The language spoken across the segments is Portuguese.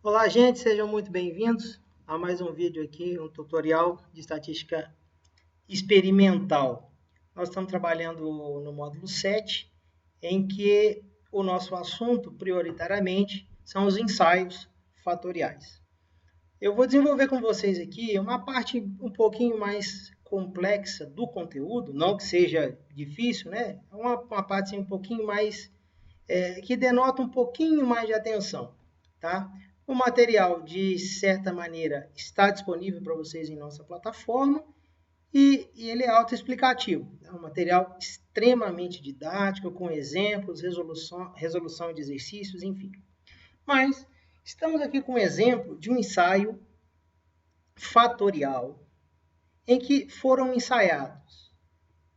Olá, gente, sejam muito bem-vindos a mais um vídeo aqui, um tutorial de estatística experimental. Nós estamos trabalhando no módulo 7, em que o nosso assunto, prioritariamente, são os ensaios fatoriais. Eu vou desenvolver com vocês aqui uma parte um pouquinho mais complexa do conteúdo, não que seja difícil, né? É uma parte assim, um pouquinho mais, que denota um pouquinho mais de atenção, tá? O material, de certa maneira, está disponível para vocês em nossa plataforma e ele é autoexplicativo. É um material extremamente didático, com exemplos, resolução de exercícios, enfim. Mas estamos aqui com um exemplo de um ensaio fatorial em que foram ensaiados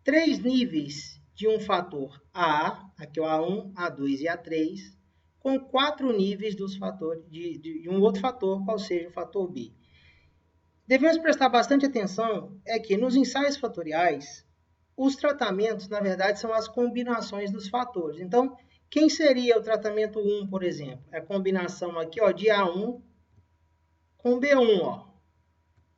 3 níveis de um fator A, aqui é o A1, A2 e A3, com 4 níveis dos fatores de um outro fator, qual seja o fator B. Devemos prestar bastante atenção é que nos ensaios fatoriais, os tratamentos, na verdade, são as combinações dos fatores. Então, quem seria o tratamento 1, por exemplo? É a combinação aqui ó, de A1 com B1. Ó.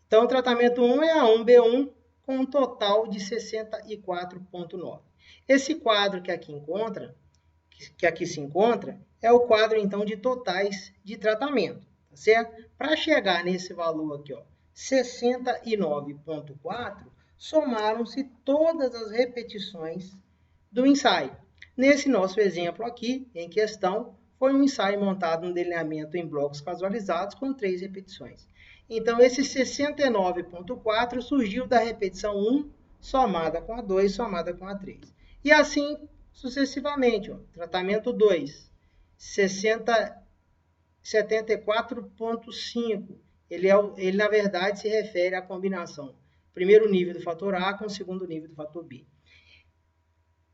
Então, o tratamento 1 é A1, B1, com um total de 64,9. Esse quadro que aqui se encontra, é o quadro, então, de totais de tratamento, tá certo? Para chegar nesse valor aqui, ó, 69,4, somaram-se todas as repetições do ensaio. Nesse nosso exemplo aqui, em questão, foi um ensaio montado no delineamento em blocos casualizados com 3 repetições. Então, esse 69,4 surgiu da repetição 1 somada com a 2, somada com a 3. E assim sucessivamente. Ó. Tratamento 2, 74,5. Ele, na verdade, se refere à combinação. Primeiro nível do fator A com o segundo nível do fator B.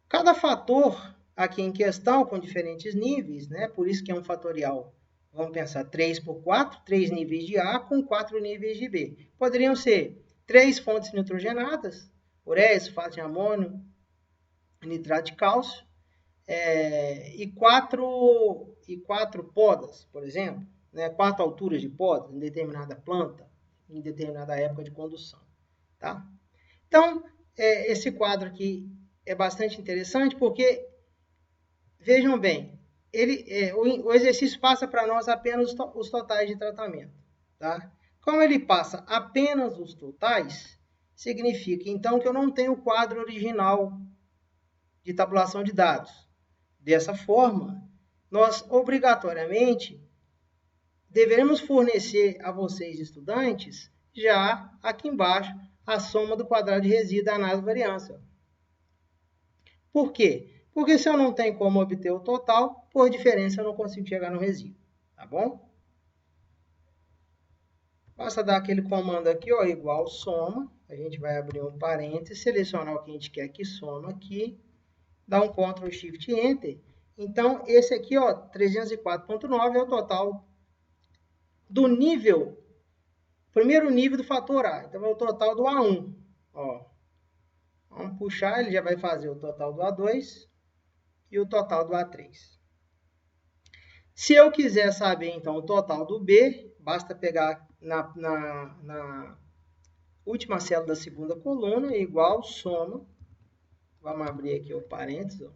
Cada fator aqui em questão, com diferentes níveis, né? Por isso que é um fatorial. Vamos pensar 3 por 4, 3 níveis de A com 4 níveis de B. Poderiam ser 3 fontes nitrogenadas, ureia, sulfato de amônio, nitrato de cálcio, e quatro podas, por exemplo, né? 4 alturas de podas em determinada planta, em determinada época de condução. Tá? Então, esse quadro aqui é bastante interessante porque, vejam bem, o exercício passa para nós apenas os totais de tratamento. Tá? Como ele passa apenas os totais, significa então que eu não tenho o quadro original de tabulação de dados. Dessa forma, nós obrigatoriamente deveremos fornecer a vocês, estudantes, já aqui embaixo, a soma do quadrado de resíduo da análise de variância. Por quê? Porque se eu não tenho como obter o total, por diferença eu não consigo chegar no resíduo. Tá bom? Basta dar aquele comando aqui, ó, igual soma. A gente vai abrir um parênteses, selecionar o que a gente quer que soma aqui, dá um Ctrl Shift Enter. Então, esse aqui, ó, 304,9 é o total do nível, primeiro nível do fator A. Então, é o total do A1. Ó. Vamos puxar, ele já vai fazer o total do A2 e o total do A3. Se eu quiser saber, então, o total do B, basta pegar na última célula da segunda coluna, igual soma. Vamos abrir aqui o parênteses, ó.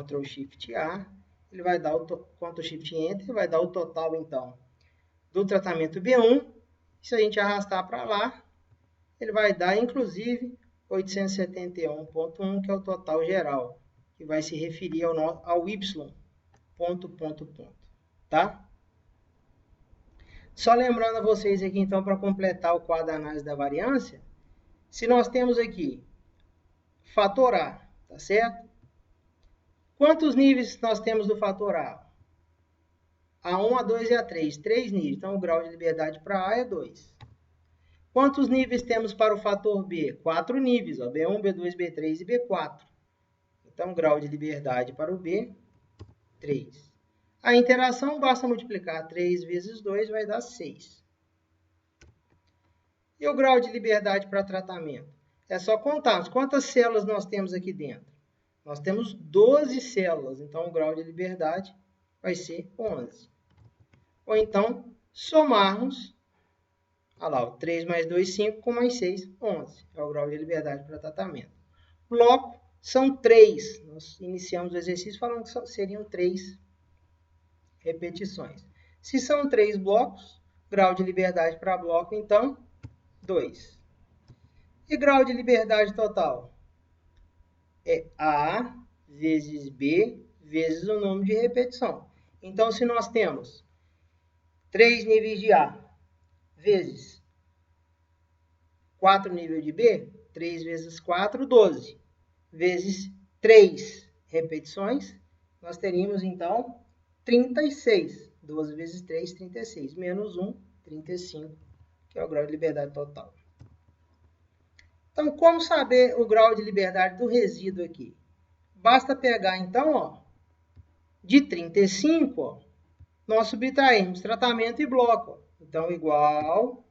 Ctrl Shift A. Ele vai dar o Ctrl Shift Enter, vai dar o total, então, do tratamento B1. Se a gente arrastar para lá, ele vai dar, inclusive, 871,1, que é o total geral, que vai se referir ao Y, ponto. Tá? Só lembrando a vocês aqui, então, para completar o quadro da análise da variância, se nós temos aqui fator A, tá certo? Quantos níveis nós temos do fator A? A1, A2 e A3, 3 níveis. Então, o grau de liberdade para A é 2. Quantos níveis temos para o fator B? 4 níveis, ó, B1, B2, B3 e B4. Então, o grau de liberdade para o B, 3. A interação, basta multiplicar 3 vezes 2, vai dar 6. E o grau de liberdade para tratamento? É só contarmos quantas células nós temos aqui dentro. Nós temos 12 células, então o grau de liberdade vai ser 11. ou então somarmos, olha lá, 3 mais 2, 5, com mais 6, 11. É o grau de liberdade para tratamento. Bloco são 3. Nós iniciamos o exercício falando que seriam 3 repetições. Se são 3 blocos, grau de liberdade para bloco, então, 2. E grau de liberdade total? É A vezes B vezes o número de repetição. Então, se nós temos 3 níveis de A vezes 4 níveis de B, 3 vezes 4, 12. Vezes 3 repetições, nós teríamos, então, 36. 12 vezes 3, 36. Menos 1, 35, que é o grau de liberdade total. Então, como saber o grau de liberdade do resíduo aqui? Basta pegar, então, ó, de 35, ó, nós subtraímos tratamento e bloco. Ó. Então, igual,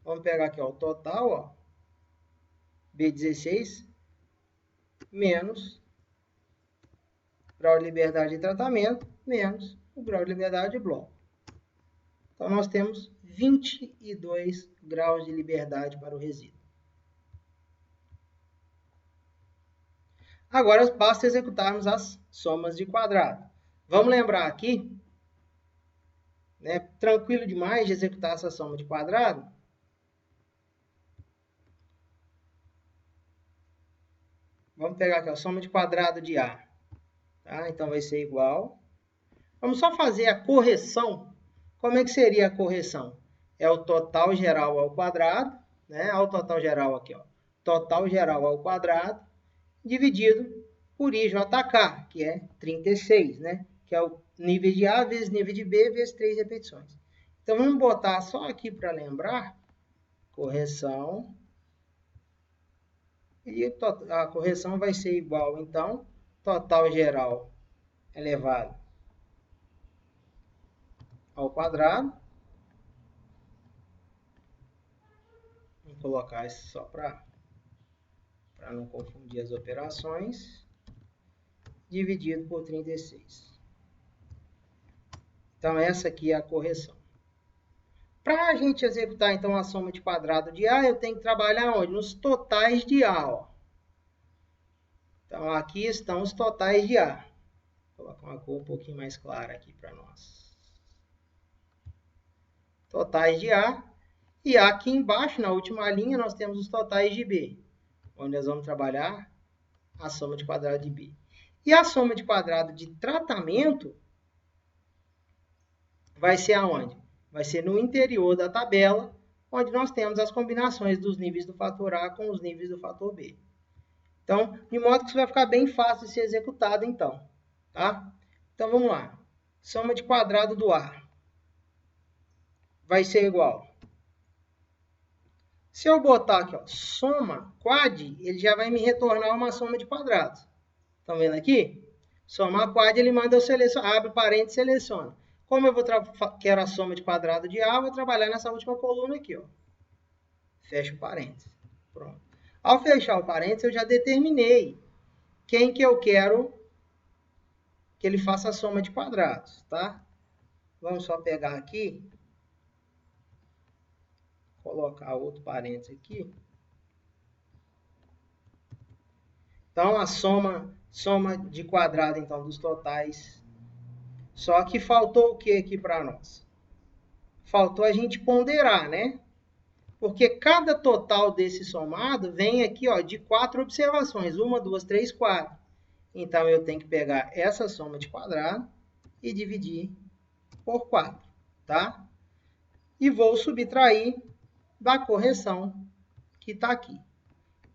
vamos pegar aqui ó, o total, ó, B16, menos grau de liberdade de tratamento, menos o grau de liberdade de bloco. Então, nós temos 22 graus de liberdade para o resíduo. Agora, basta executarmos as somas de quadrado. Vamos lembrar aqui, né, tranquilo demais de executar essa soma de quadrado? Vamos pegar aqui a soma de quadrado de A. Tá? Então, vai ser igual. Vamos só fazer a correção. Como é que seria a correção? É o total geral ao quadrado, né? Olha o total geral aqui, ó. Total geral ao quadrado, dividido por IJK, que é 36, né? Que é o nível de A vezes nível de B vezes 3 repetições. Então, vamos botar só aqui para lembrar. Correção. E a correção vai ser igual, então, total geral elevado ao quadrado. Vou colocar isso só para não confundir as operações. Dividido por 36. Então, essa aqui é a correção. Para a gente executar, então, a soma de quadrado de A, eu tenho que trabalhar onde? Nos totais de A. Ó. Então, aqui estão os totais de A. Vou colocar uma cor um pouquinho mais clara aqui para nós. Totais de A. E aqui embaixo, na última linha, nós temos os totais de B, onde nós vamos trabalhar a soma de quadrado de B. E a soma de quadrado de tratamento vai ser aonde? Vai ser no interior da tabela, onde nós temos as combinações dos níveis do fator A com os níveis do fator B. Então, de modo que isso vai ficar bem fácil de ser executado, então. Tá? Então, vamos lá. Soma de quadrado do A vai ser igual. Se eu botar aqui, ó, soma quad, ele já vai me retornar uma soma de quadrados. Estão vendo aqui? Somar quad, ele manda eu selecionar, abre parênteses e seleciona. Como eu quero a soma de quadrado de A, eu vou trabalhar nessa última coluna aqui. Ó. Fecho o parênteses. Pronto. Ao fechar o parênteses, eu já determinei quem que eu quero que ele faça a soma de quadrados. Tá? Vamos só pegar aqui. Colocar outro parênteses aqui. Então, a soma de quadrado, então, dos totais. Só que faltou o que aqui para nós? Faltou a gente ponderar, né? Porque cada total desse somado vem aqui ó, de 4 observações. 1, 2, 3, 4. Então, eu tenho que pegar essa soma de quadrado e dividir por 4. Tá? E vou subtrair da correção que está aqui.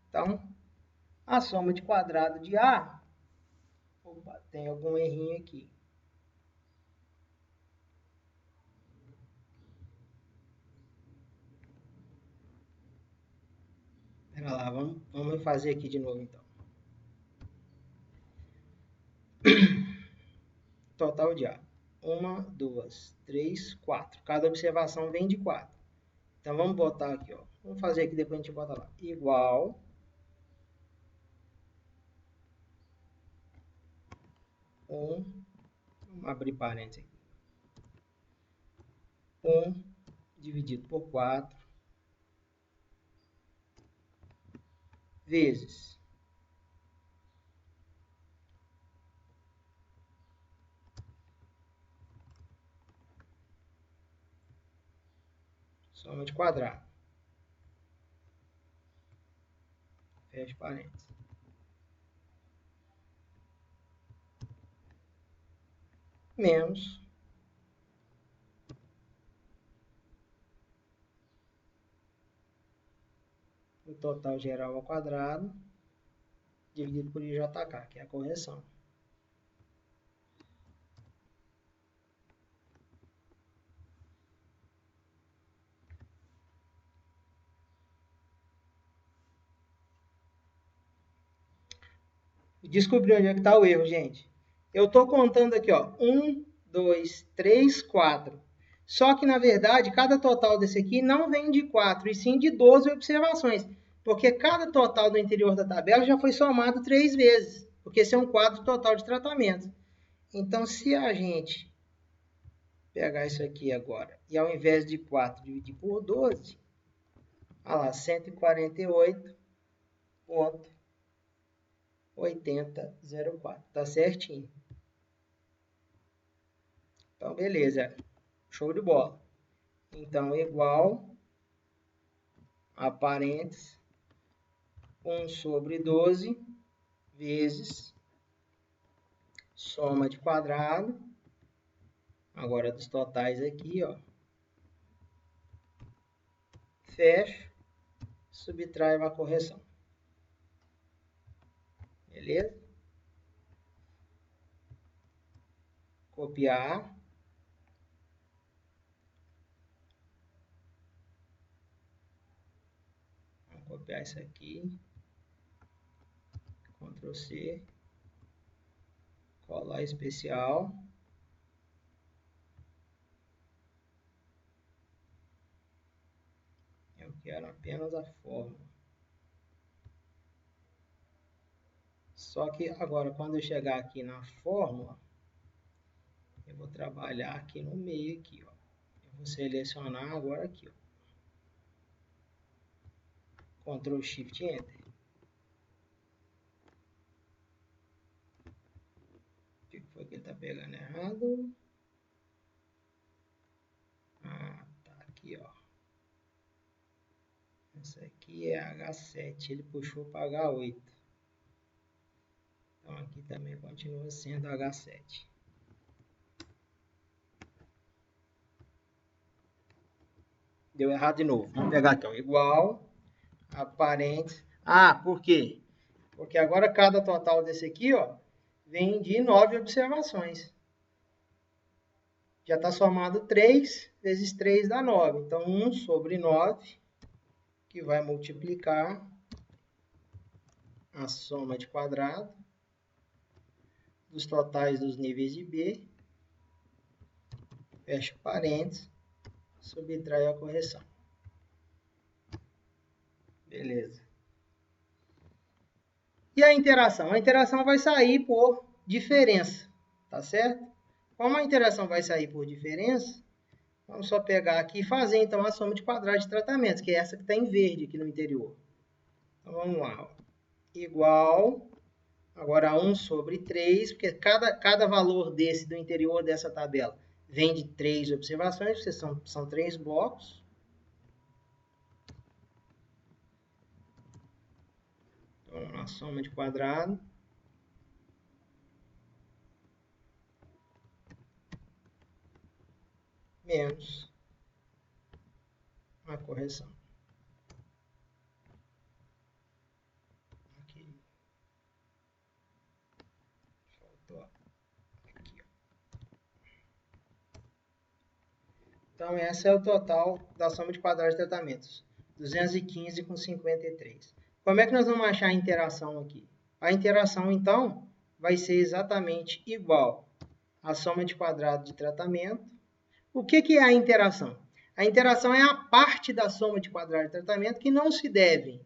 Então, a soma de quadrado de A... Opa, tem algum errinho aqui. Pera lá, vamos fazer aqui de novo, então. Total de A. 1, 2, 3, 4. Cada observação vem de 4. Então, vamos botar aqui, ó. Vamos fazer aqui, depois a gente bota lá. Igual. Vamos abrir parênteses aqui. 1 dividido por 4 vezes soma de quadrado, fecha parênteses, menos o total geral ao quadrado dividido por IJK, que é a correção. Descobri onde é que está o erro, gente. Eu estou contando aqui, ó, 1, 2, 3, 4. Só que, na verdade, cada total desse aqui não vem de 4, e sim de 12 observações. Porque cada total do interior da tabela já foi somado 3 vezes. Porque esse é um quadro total de tratamento. Então, se a gente pegar isso aqui agora, e ao invés de 4 dividir por 12, olha lá, 148,8004. Tá certinho. Então, beleza. Show de bola. Então, igual a parênteses 1 sobre 12 vezes soma de quadrado. Agora dos totais aqui, ó. Fecho. Subtrai uma correção. Beleza? Copiar. Vamos copiar isso aqui. Ctrl C. Colar especial. Eu quero apenas a fórmula. Só que agora, quando eu chegar aqui na fórmula, eu vou trabalhar aqui no meio, aqui, ó. Eu vou selecionar agora aqui, ó. Ctrl Shift Enter. O que foi que ele está pegando errado? Ah, tá aqui, ó. Essa aqui é H7, ele puxou para H8. Então aqui também continua sendo H7. Deu errado de novo. Vamos pegar aqui, ó. Igual a parênteses. Ah, por quê? Porque agora cada total desse aqui, ó, vem de 9 observações. Já está somado 3 vezes 3 dá 9. Então, 1 sobre 9, que vai multiplicar a soma de quadrado dos totais dos níveis de B, fecha parênteses, subtrai a correção. Beleza. E a interação? A interação vai sair por diferença, tá certo? Como a interação vai sair por diferença, vamos só pegar aqui e fazer, então, a soma de quadrados de tratamentos, que é essa que está em verde aqui no interior. Então, vamos lá. Igual, agora 1 sobre 3, porque cada valor desse do interior dessa tabela vem de 3 observações, porque são 3 blocos. Então, a soma de quadrado. Menos a correção. Aqui. Faltou aqui. Então, esse é o total da soma de quadrados de tratamentos. 215 com 53. Como é que nós vamos achar a interação aqui? A interação, então, vai ser exatamente igual à soma de quadrado de tratamento. O que é a interação? A interação é a parte da soma de quadrado de tratamento que não se deve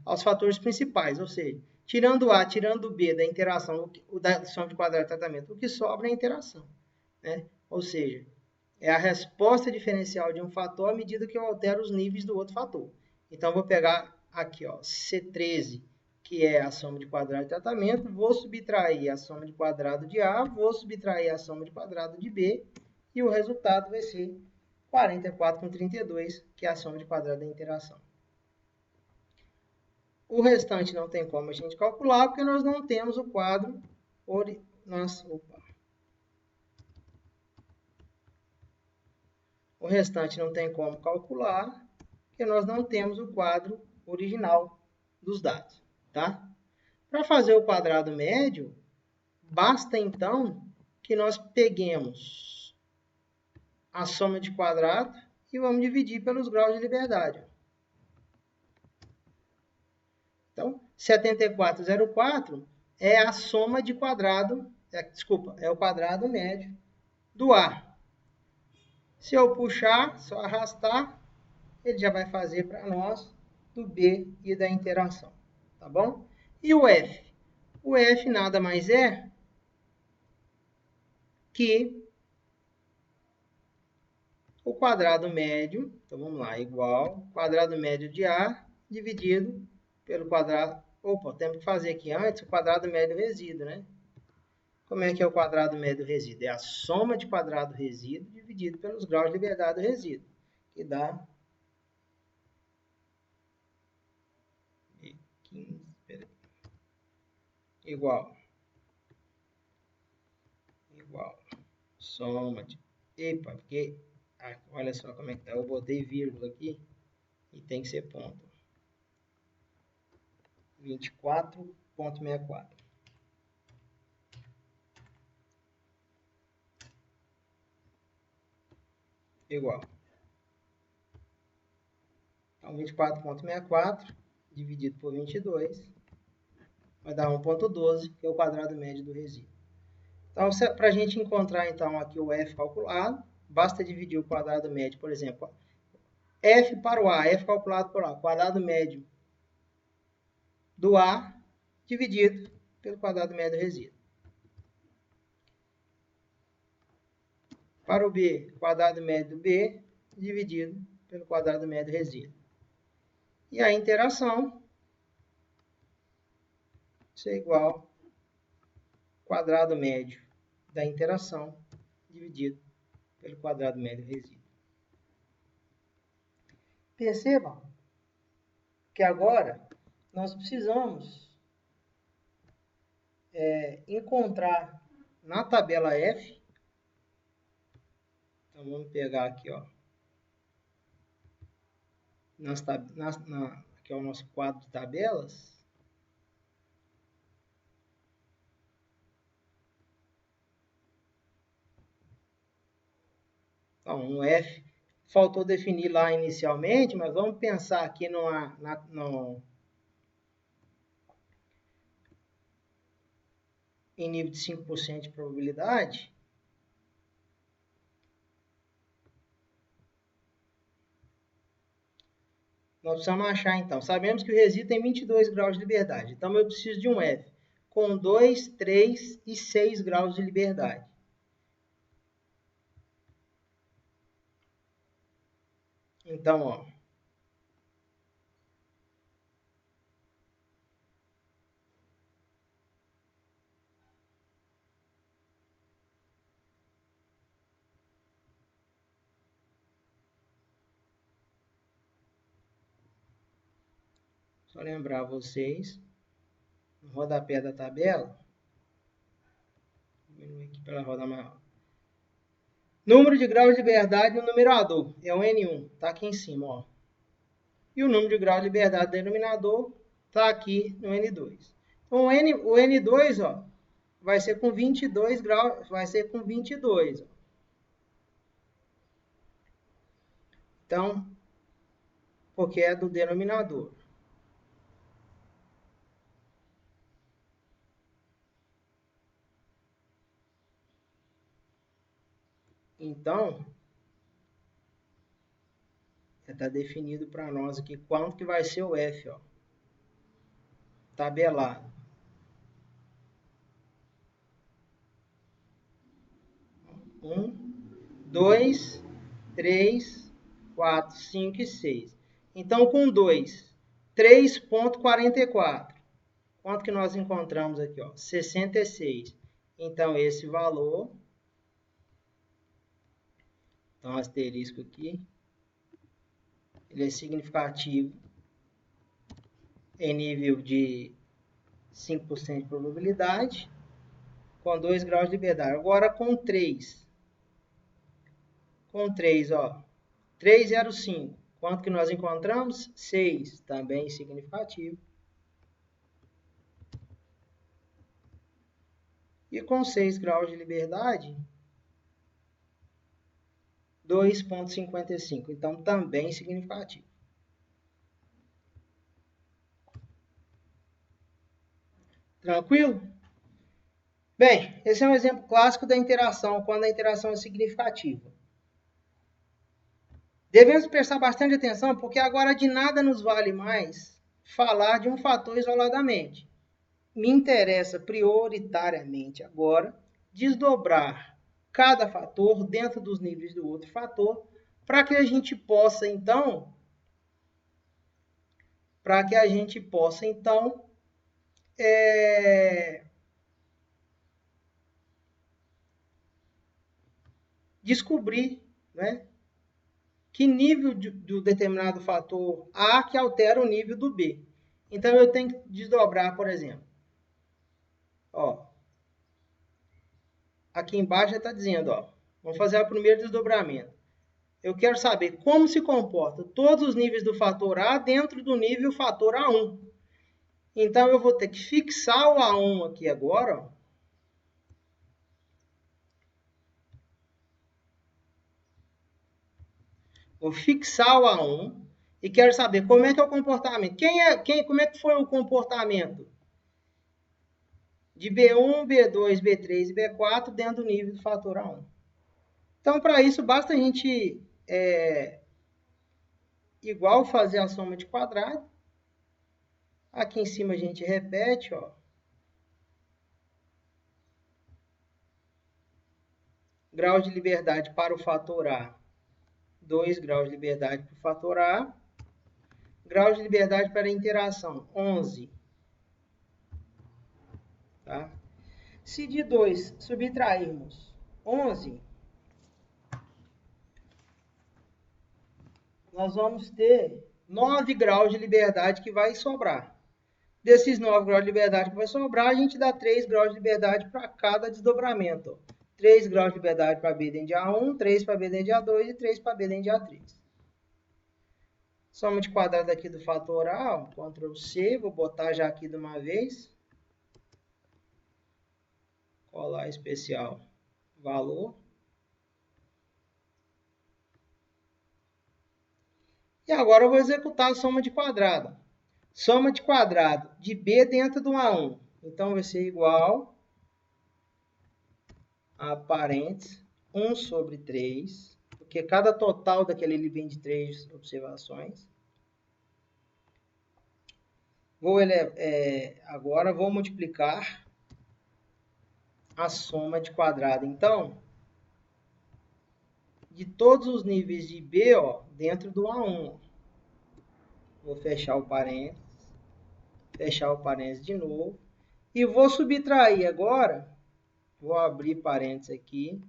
aos fatores principais, ou seja, tirando A, tirando B da interação, da soma de quadrado de tratamento, o que sobra é a interação, né? Ou seja, é a resposta diferencial de um fator à medida que eu altero os níveis do outro fator. Então, eu vou pegar aqui, ó, C13, que é a soma de quadrado de tratamento, vou subtrair a soma de quadrado de A, vou subtrair a soma de quadrado de B, e o resultado vai ser 44 com 32, que é a soma de quadrado da interação. O restante não tem como a gente calcular, porque nós não temos o quadro... O restante não tem como calcular, porque nós não temos o quadro original dos dados, tá? Para fazer o quadrado médio, basta então que nós peguemos a soma de quadrado e vamos dividir pelos graus de liberdade. Então, 74,04 é a soma de quadrado, é o quadrado médio do A. Se eu puxar, só arrastar, ele já vai fazer para nós do B e da interação, tá bom? E o F? O F nada mais é que o quadrado médio, então vamos lá, igual quadrado médio de A dividido pelo quadrado... Opa, temos que fazer aqui antes o quadrado médio resíduo, né? Como é que é o quadrado médio resíduo? É a soma de quadrado resíduo dividido pelos graus de liberdade do resíduo, que dá 15, igual soma de... Epa, porque... olha só como é que tá. Eu botei vírgula aqui e tem que ser ponto. 24,64. Igual. Então, 24,64 dividido por 22 vai dar 1,12, que é o quadrado médio do resíduo. Então, para a gente encontrar, então, aqui o F calculado, basta dividir o quadrado médio, por exemplo, F para o A, F calculado por A, quadrado médio do A, dividido pelo quadrado médio do resíduo. Para o B, quadrado médio do B, dividido pelo quadrado médio do resíduo. E a interação é igual ao quadrado médio da interação dividido pelo quadrado médio do resíduo. Percebam que agora nós precisamos encontrar na tabela F. Então, vamos pegar aqui, ó, aqui é o nosso quadro de tabelas. Então, no F, faltou definir lá inicialmente, mas vamos pensar aqui em nível de 5% de probabilidade. Nós precisamos achar, então. Sabemos que o resíduo tem 22 graus de liberdade. Então, eu preciso de um F com 2, 3 e 6 graus de liberdade. Então, ó. Só lembrar vocês, no rodapé da tabela, vou diminuir aqui para ela rodar maior. Número de graus de liberdade no numerador é o N1, está aqui em cima, ó. E o número de graus de liberdade do denominador está aqui no N2. Então, o N2, ó, vai ser com 22 graus, vai ser com 22. Ó. Então, porque é do denominador. Então, está definido para nós aqui quanto que vai ser o F, ó, tabelado. 1, 2, 3, 4, 5 e 6. Então, com 2, 3,44. Quanto que nós encontramos aqui? Ó? 66. Então, esse valor, então, asterisco aqui, ele é significativo em nível de 5% de probabilidade, com 2 graus de liberdade. Agora, com 3. Com 3, ó, 3,05. Quanto que nós encontramos? 6, também significativo. E com 6 graus de liberdade, 2,55. Então, também significativo. Tranquilo? Bem, esse é um exemplo clássico da interação, quando a interação é significativa. Devemos prestar bastante atenção, porque agora de nada nos vale mais falar de um fator isoladamente. Me interessa prioritariamente agora desdobrar cada fator dentro dos níveis do outro fator, para que a gente possa então descobrir, né, que nível do determinado fator A que altera o nível do B. Então eu tenho que desdobrar, por exemplo, ó, aqui embaixo já está dizendo, ó, vamos fazer o primeiro desdobramento. Eu quero saber como se comportam todos os níveis do fator A dentro do nível fator A1. Então, eu vou ter que fixar o A1 aqui agora. Ó. Vou fixar o A1 e quero saber como é que é o comportamento. Como é que foi o comportamento de B1, B2, B3 e B4 dentro do nível do fator A1. Então, para isso, basta a gente igual fazer a soma de quadrado. Aqui em cima a gente repete, ó. Grau de liberdade para o fator A, 2 graus de liberdade para o fator A. Grau de liberdade para a interação, 11. Tá? Se de 2 subtrairmos 11, nós vamos ter 9 graus de liberdade que vai sobrar. Desses 9 graus de liberdade que vai sobrar, a gente dá 3 graus de liberdade para cada desdobramento. 3 graus de liberdade para B dentro de A1, 3 para B dentro de A2 e 3 para B dentro de A3. Soma de quadrado aqui do fator A, ó, Ctrl C, vou botar já aqui de uma vez. Colar especial, valor. E agora eu vou executar a soma de quadrado. Soma de quadrado de B dentro do A1. Então, vai ser igual a parênteses 1 sobre 3, porque cada total daquele ele vem de 3 observações. Agora vou multiplicar a soma de quadrado. Então, de todos os níveis de B, ó, dentro do A1. Vou fechar o parênteses de novo. E vou subtrair agora, vou abrir parênteses aqui.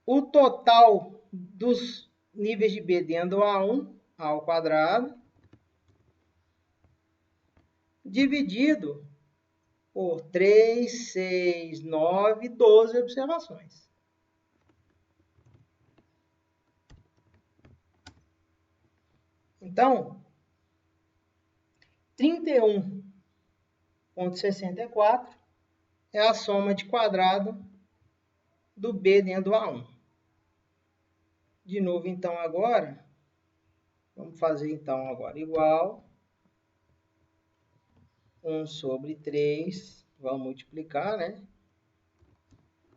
O total dos níveis de B dentro do A1 ao quadrado, dividido por 3, 6, 9, 12 observações. Então, 31,64 é a soma de quadrado do B dentro do A1. De novo, então, agora, vamos fazer, então, agora igual 1 sobre 3, vamos multiplicar, né?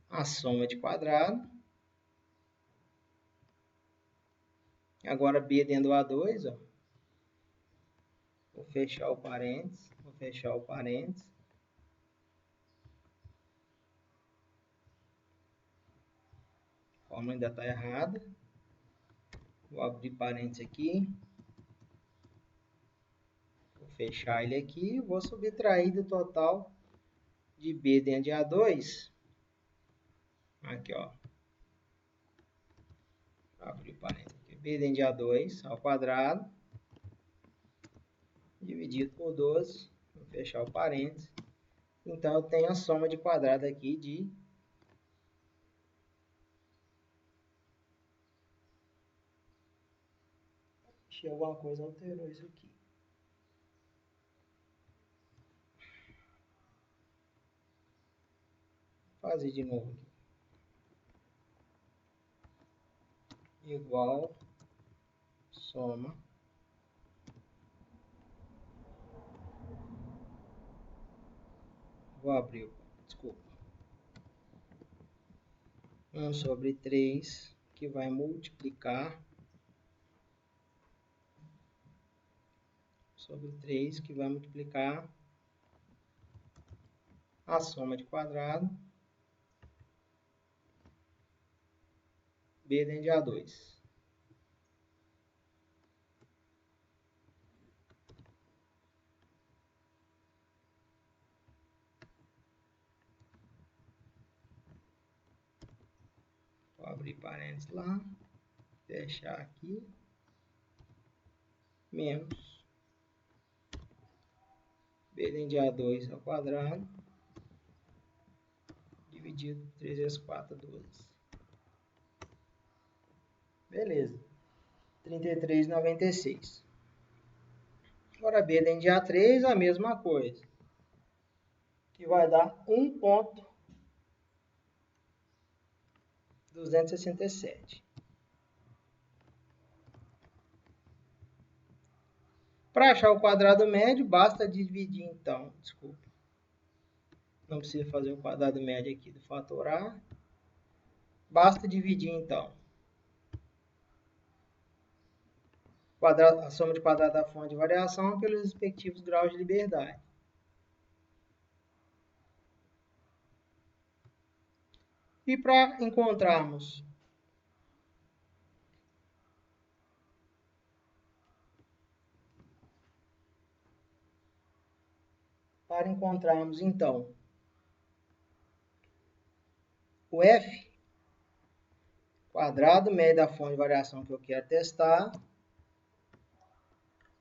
A soma de quadrado. Agora, B dentro do A2, ó. Vou fechar o parênteses. fórmula ainda está errada. Vou abrir parênteses aqui. Vou fechar ele aqui. Vou subtrair do total de B dentro de A2. Aqui, ó. Abrir parênteses aqui. B dentro de A2 ao quadrado. Dividido por 12. Vou fechar o parênteses. Então, eu tenho a soma de quadrado aqui de... Se alguma coisa alterou isso aqui. Vou fazer de novo aqui. Igual, soma. Vou abrir, desculpa. 1 sobre 3, que vai multiplicar. Sobre 3, que vai multiplicar a soma de quadrado. B dentro de A2. Vou abrir parênteses lá. Fechar aqui. Menos. B dentro de A2 ao quadrado. Dividido por 3 vezes 4, 12. Beleza. 33,96. Agora B dentro de A3, a mesma coisa. Que vai dar 1,267. Para achar o quadrado médio, basta dividir então. Desculpa. Não precisa fazer o quadrado médio aqui do fator A. Basta dividir então. A soma de quadrado da fonte de variação pelos respectivos graus de liberdade. E para encontrarmos então o F, quadrado médio da fonte de variação que eu quero testar,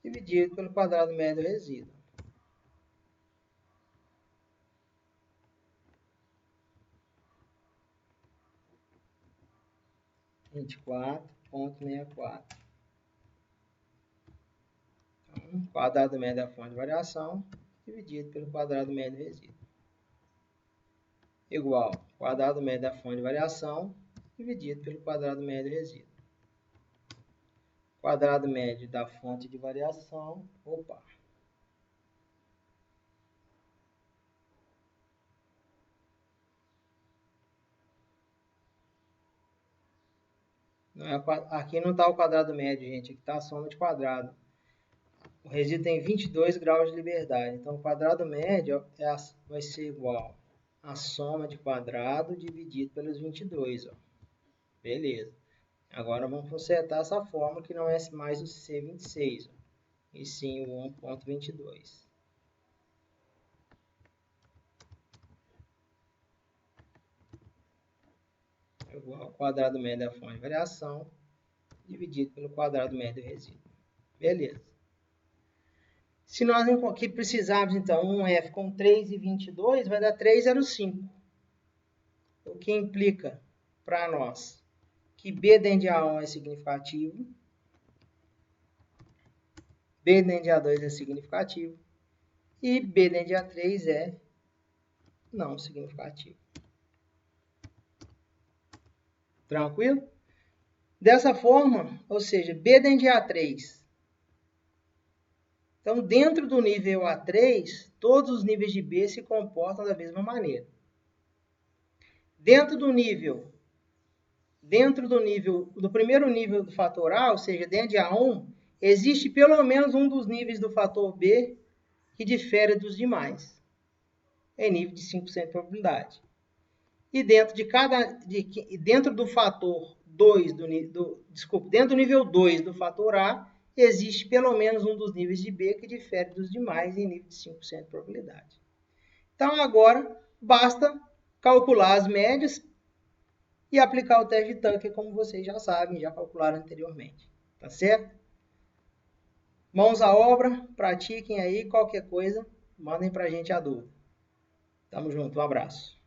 dividido pelo quadrado médio do resíduo. (24,64). Então, quadrado médio da fonte de variação, dividido pelo quadrado médio do resíduo. Igual quadrado médio da fonte de variação, dividido pelo quadrado médio do resíduo. Quadrado médio da fonte de variação, aqui não está o quadrado médio, gente. Aqui está a soma de quadrado. O resíduo tem 22 graus de liberdade. Então, o quadrado médio vai ser igual a soma de quadrado dividido pelos 22. Ó. Beleza. Agora, vamos consertar essa fórmula que não é mais o C26, ó, e sim o 1,22. Igual ao quadrado médio da fonte de variação dividido pelo quadrado médio do resíduo. Beleza. Se nós aqui precisarmos, então, um F com 3,22, vai dar 3,05. O que implica para nós que B dentro de A1 é significativo, B dentro de A2 é significativo e B dentro de A3 é não significativo. Tranquilo? Dessa forma, ou seja, B dentro de A3. Então, dentro do nível A3, todos os níveis de B se comportam da mesma maneira. Dentro do primeiro nível do fator A, ou seja, dentro de A1, existe pelo menos um dos níveis do fator B que difere dos demais. É nível de 5% de probabilidade. e dentro do fator 2, dentro do nível 2 do fator A, existe pelo menos um dos níveis de B que difere dos demais em nível de 5% de probabilidade. Então, agora, basta calcular as médias e aplicar o teste de Tucker, como vocês já sabem, já calcularam anteriormente. Tá certo? Mãos à obra, pratiquem aí, qualquer coisa, mandem pra gente a dúvida. Tamo junto, um abraço.